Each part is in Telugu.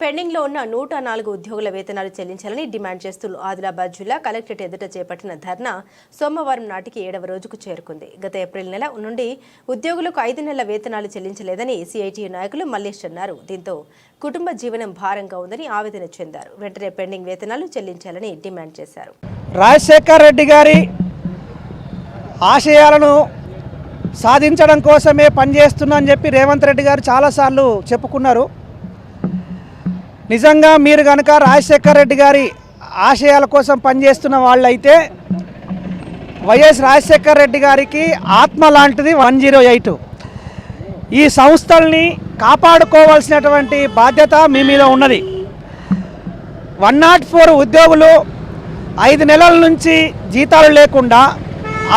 పెండింగ్లో ఉన్న 104 ఉద్యోగుల వేతనాలు చెల్లించాలని డిమాండ్ చేస్తూ ఆదిలాబాద్ జిల్లా కలెక్టరేట్ ఎదుట చేపట్టిన ధర్నా సోమవారం నాటికి 7వ రోజుకు చేరుకుంది. గత ఏప్రిల్ నెల నుండి ఉద్యోగులకు 5 నెలల వేతనాలు చెల్లించలేదని సిఐటియు నాయకులు మల్లేష్ అన్నారు. దీంతో కుటుంబ జీవనం భారంగా ఉందని ఆవేదన చెందారు. వెంటనే పెండింగ్ వేతనాలు చెల్లించాలని డిమాండ్ చేశారు. రాజశేఖర్ రెడ్డి గారి ఆశయాలను సాధించడం కోసమే పనిచేస్తున్నా అని చెప్పి రేవంత్ రెడ్డి గారు చాలాసార్లు చెప్పుకున్నారు. నిజంగా మీరు కనుక రాజశేఖర్ రెడ్డి గారి ఆశయాల కోసం పనిచేస్తున్న వాళ్ళైతే వైఎస్ రాజశేఖర్ రెడ్డి గారికి ఆత్మ లాంటిది 108. ఈ సంస్థల్ని కాపాడుకోవాల్సినటువంటి బాధ్యత మీ మీద ఉన్నది. 104 ఉద్యోగులు 5 నెలల నుంచి జీతాలు లేకుండా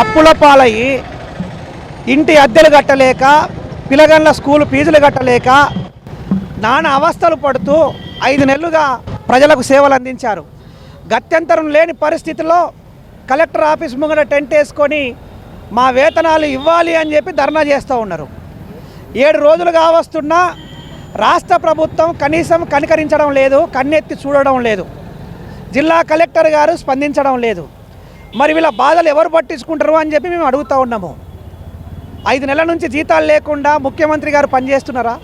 అప్పుల పాలయ్యి ఇంటి అద్దెలు కట్టలేక పిల్లగండ్ల స్కూల్ ఫీజులు కట్టలేక నానా అవస్థలు పడుతూ 5 నెలలుగా ప్రజలకు సేవలు అందించారు. గత్యంతరం లేని పరిస్థితిలో కలెక్టర్ ఆఫీస్ ముంగట టెంట్ వేసుకొని మా వేతనాలు ఇవ్వాలి అని చెప్పి ధర్నా చేస్తూ ఉన్నారు. 7 రోజులుగా వస్తున్నా రాష్ట్ర ప్రభుత్వం కనీసం కనికరించడం లేదు, కన్నెత్తి చూడడం లేదు. జిల్లా కలెక్టర్ గారు స్పందించడం లేదు. మరి వీళ్ళ బాధలు ఎవరు పట్టించుకుంటారు అని చెప్పి మేము అడుగుతూ ఉన్నాము. 5 నెలల నుంచి జీతాలు లేకుండా ముఖ్యమంత్రి గారు పనిచేస్తున్నారా,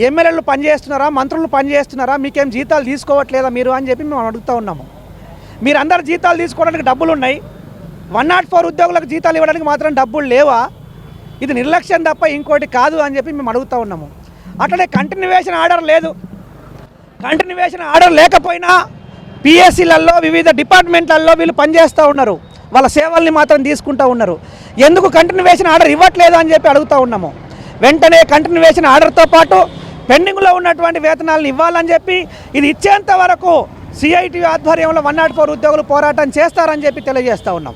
ఎమ్మెల్యేలు పనిచేస్తున్నారా, మంత్రులు పనిచేస్తున్నారా, మీకేం జీతాలు తీసుకోవట్లేదా మీరు అని చెప్పి మేము అడుగుతూ ఉన్నాము. మీరు అందరు జీతాలు తీసుకోవడానికి డబ్బులు ఉన్నాయి, 104 ఉద్యోగులకు జీతాలు ఇవ్వడానికి మాత్రం డబ్బులు లేవా? ఇది నిర్లక్ష్యం తప్ప ఇంకోటి కాదు అని చెప్పి మేము అడుగుతూ ఉన్నాము. అట్లనే కంటిన్యూవేషన్ ఆర్డర్ లేదు. కంటిన్యూవేషన్ ఆర్డర్ లేకపోయినా పిఎస్సీలలో వివిధ డిపార్ట్మెంట్లలో వీళ్ళు పనిచేస్తూ ఉన్నారు, వాళ్ళ సేవల్ని మాత్రం తీసుకుంటూ ఉన్నారు. ఎందుకు కంటిన్యూవేషన్ ఆర్డర్ ఇవ్వట్లేదు అని చెప్పి అడుగుతూ ఉన్నాము. వెంటనే కంటిన్యూవేషన్ ఆర్డర్తో పాటు పెండింగ్లో ఉన్నటువంటి వేతనాలను ఇవ్వాలని చెప్పి, ఇది ఇచ్చేంత వరకు సిఐటి ఆధ్వర్యంలో 104 ఉద్యోగులు పోరాటం చేస్తారని చెప్పి తెలియజేస్తూ ఉన్నాం.